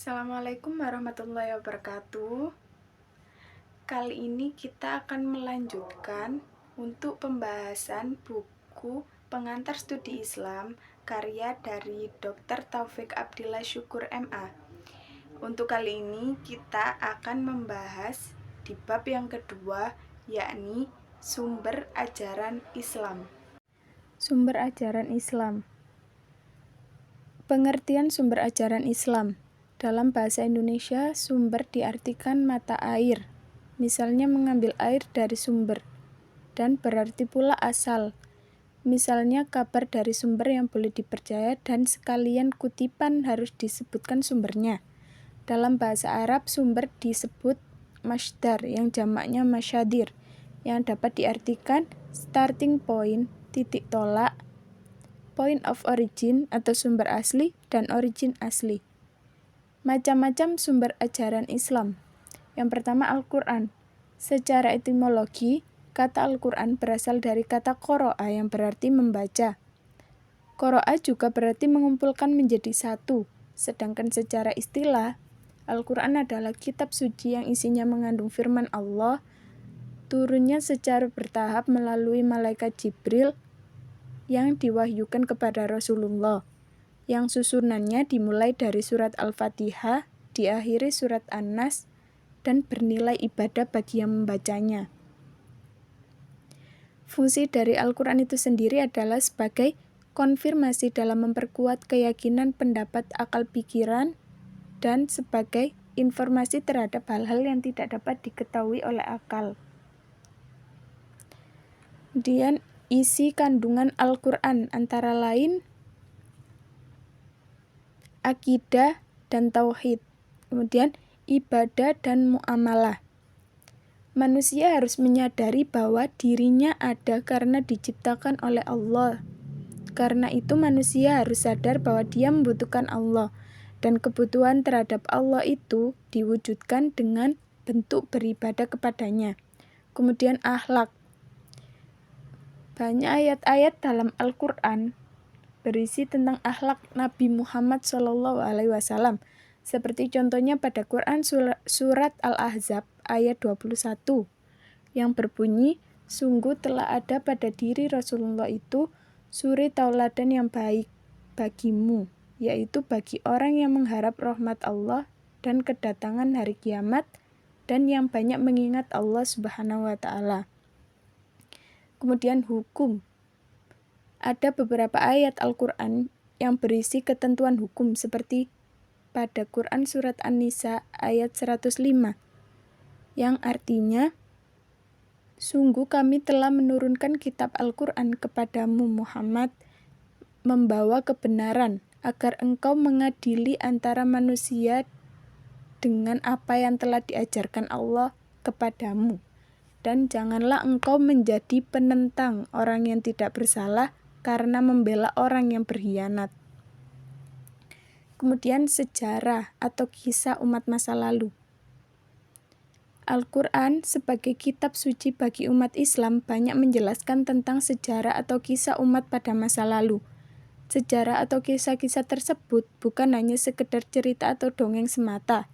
Assalamualaikum warahmatullahi wabarakatuh. Kali ini kita akan melanjutkan untuk pembahasan buku Pengantar Studi Islam karya dari Dr. Taufik Abdillah Syukur MA. Untuk kali ini kita akan membahas di bab yang kedua, yakni sumber ajaran Islam. Sumber ajaran Islam. Pengertian sumber ajaran Islam. Dalam bahasa Indonesia, sumber diartikan mata air, misalnya mengambil air dari sumber, dan berarti pula asal, misalnya kabar dari sumber yang boleh dipercaya dan sekalian kutipan harus disebutkan sumbernya. Dalam bahasa Arab, sumber disebut masdar yang jamaknya masyadir, yang dapat diartikan starting point, titik tolak, point of origin atau sumber asli, dan origin asli. Macam-macam sumber ajaran Islam. Yang pertama, Al-Quran. Secara etimologi, kata Al-Quran berasal dari kata qoro'a yang berarti membaca. Qoro'a juga berarti mengumpulkan menjadi satu, sedangkan secara istilah, Al-Quran adalah kitab suci yang isinya mengandung firman Allah, turunnya secara bertahap melalui malaikat Jibril yang diwahyukan kepada Rasulullah, yang susunannya dimulai dari surat Al-Fatihah, diakhiri surat An-Nas, dan bernilai ibadah bagi yang membacanya. Fungsi dari Al-Quran itu sendiri adalah sebagai konfirmasi dalam memperkuat keyakinan pendapat akal pikiran dan sebagai informasi terhadap hal-hal yang tidak dapat diketahui oleh akal. Kemudian isi kandungan Al-Quran antara lain akidah dan tauhid, kemudian ibadah dan muamalah. Manusia harus menyadari bahwa dirinya ada karena diciptakan oleh Allah. Karena itu manusia harus sadar bahwa dia membutuhkan Allah, dan kebutuhan terhadap Allah itu diwujudkan dengan bentuk beribadah kepadanya. Kemudian akhlak. Banyak ayat-ayat dalam Al-Quran berisi tentang akhlak Nabi Muhammad SAW, seperti contohnya pada Quran surat Al-Ahzab ayat 21 yang berbunyi, sungguh telah ada pada diri Rasulullah itu suri tauladan yang baik bagimu, yaitu bagi orang yang mengharap rahmat Allah dan kedatangan hari kiamat dan yang banyak mengingat Allah Subhanahu wa Ta'ala. Kemudian hukum. Ada beberapa ayat Al-Quran yang berisi ketentuan hukum seperti pada Quran surat An-Nisa ayat 105 yang artinya, sungguh kami telah menurunkan kitab Al-Quran kepadamu Muhammad membawa kebenaran agar engkau mengadili antara manusia dengan apa yang telah diajarkan Allah kepadamu, dan janganlah engkau menjadi penentang orang yang tidak bersalah karena membela orang yang berkhianat. Kemudian sejarah atau kisah umat masa lalu. Al-Quran sebagai kitab suci bagi umat Islam banyak menjelaskan tentang sejarah atau kisah umat pada masa lalu. Sejarah atau kisah-kisah tersebut bukan hanya sekedar cerita atau dongeng semata,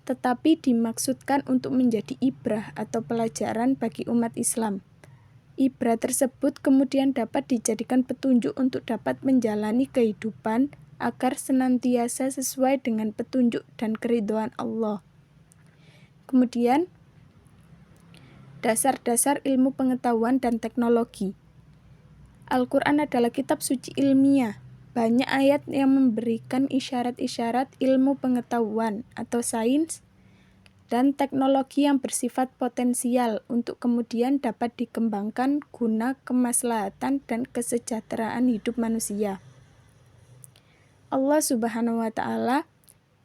tetapi dimaksudkan untuk menjadi ibrah atau pelajaran bagi umat Islam. Ibrah tersebut kemudian dapat dijadikan petunjuk untuk dapat menjalani kehidupan agar senantiasa sesuai dengan petunjuk dan keridhaan Allah. Kemudian, dasar-dasar ilmu pengetahuan dan teknologi. Al-Quran adalah kitab suci ilmiah. Banyak ayat yang memberikan isyarat-isyarat ilmu pengetahuan atau sains dan teknologi yang bersifat potensial untuk kemudian dapat dikembangkan guna kemaslahatan dan kesejahteraan hidup manusia. Allah Subhanahu wa Ta'ala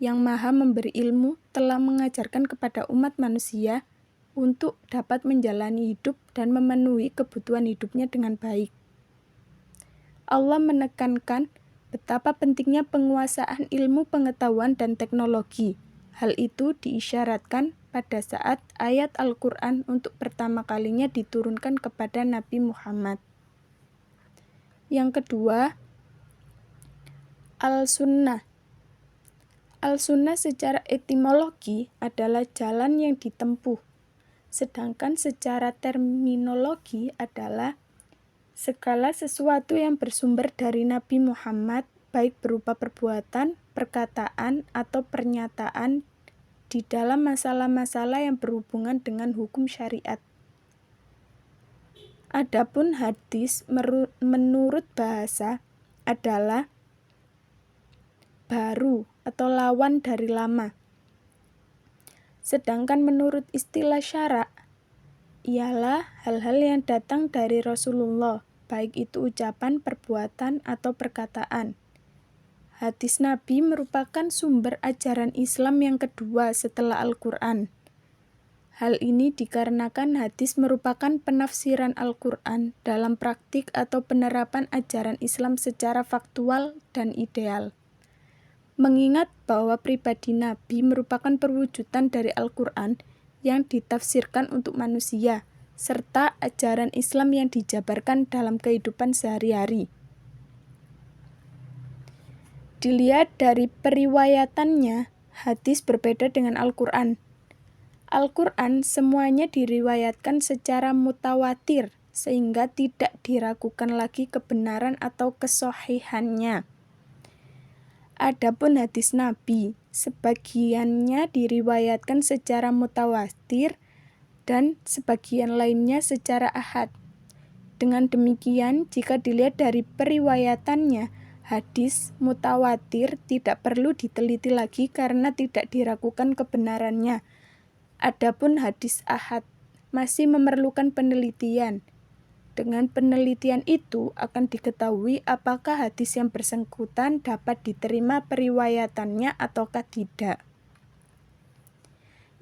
yang Maha memberi ilmu telah mengajarkan kepada umat manusia untuk dapat menjalani hidup dan memenuhi kebutuhan hidupnya dengan baik. Allah menekankan betapa pentingnya penguasaan ilmu pengetahuan dan teknologi. Hal itu diisyaratkan pada saat ayat Al-Quran untuk pertama kalinya diturunkan kepada Nabi Muhammad. Yang kedua, Al-Sunnah. Al-sunnah secara etimologi adalah jalan yang ditempuh, sedangkan secara terminologi adalah segala sesuatu yang bersumber dari Nabi Muhammad, baik berupa perbuatan, perkataan, atau pernyataan di dalam masalah-masalah yang berhubungan dengan hukum syariat. Adapun hadis menurut bahasa adalah baru atau lawan dari lama. Sedangkan menurut istilah syara' ialah hal-hal yang datang dari Rasulullah, baik itu ucapan, perbuatan, atau perkataan. Hadis Nabi merupakan sumber ajaran Islam yang kedua setelah Al-Quran. Hal ini dikarenakan hadis merupakan penafsiran Al-Quran dalam praktik atau penerapan ajaran Islam secara faktual dan ideal. Mengingat bahwa pribadi Nabi merupakan perwujudan dari Al-Quran yang ditafsirkan untuk manusia, serta ajaran Islam yang dijabarkan dalam kehidupan sehari-hari. Dilihat dari periwayatannya, hadis berbeda dengan Al-Quran. Al-Quran semuanya diriwayatkan secara mutawatir, sehingga tidak diragukan lagi kebenaran atau kesohihannya. Adapun hadis Nabi, sebagiannya diriwayatkan secara mutawatir dan sebagian lainnya secara ahad. Dengan demikian, jika dilihat dari periwayatannya, hadis mutawatir tidak perlu diteliti lagi karena tidak diragukan kebenarannya. Adapun hadis ahad masih memerlukan penelitian. Dengan penelitian itu akan diketahui apakah hadis yang bersangkutan dapat diterima periwayatannya ataukah tidak.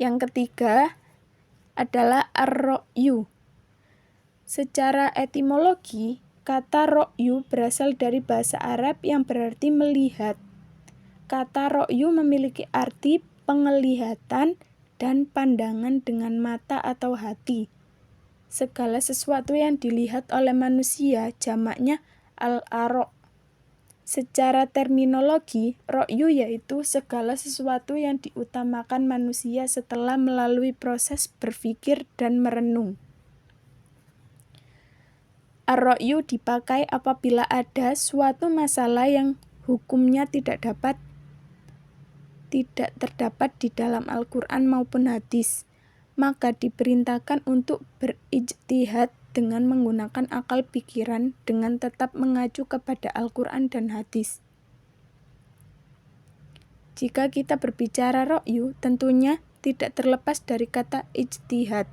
Yang ketiga adalah ar-ra'yu. Secara etimologi, kata ra'yu berasal dari bahasa Arab yang berarti melihat. Kata ra'yu memiliki arti penglihatan dan pandangan dengan mata atau hati. Segala sesuatu yang dilihat oleh manusia jamaknya al-ara'. Secara terminologi, ra'yu yaitu segala sesuatu yang diutamakan manusia setelah melalui proses berpikir dan merenung. Ar-ra'yu dipakai apabila ada suatu masalah yang hukumnya tidak terdapat di dalam Al-Quran maupun hadis, maka diperintahkan untuk berijtihad dengan menggunakan akal pikiran dengan tetap mengacu kepada Al-Quran dan hadis. Jika kita berbicara ra'yu, tentunya tidak terlepas dari kata ijtihad,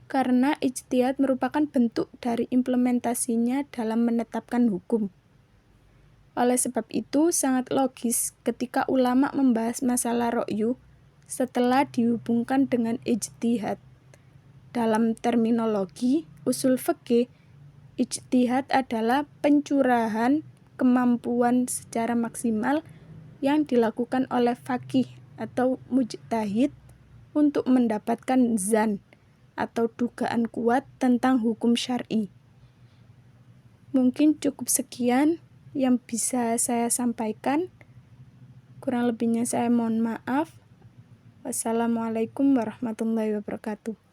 karena ijtihad merupakan bentuk dari implementasinya dalam menetapkan hukum. Oleh sebab itu, sangat logis ketika ulama membahas masalah ra'yu setelah dihubungkan dengan ijtihad. Dalam terminologi usul fikih, ijtihad adalah pencurahan kemampuan secara maksimal yang dilakukan oleh faqih atau mujtahid untuk mendapatkan zan atau dugaan kuat tentang hukum syar'i. Mungkin cukup sekian yang bisa saya sampaikan. Kurang lebihnya saya mohon maaf. Wassalamualaikum warahmatullahi wabarakatuh.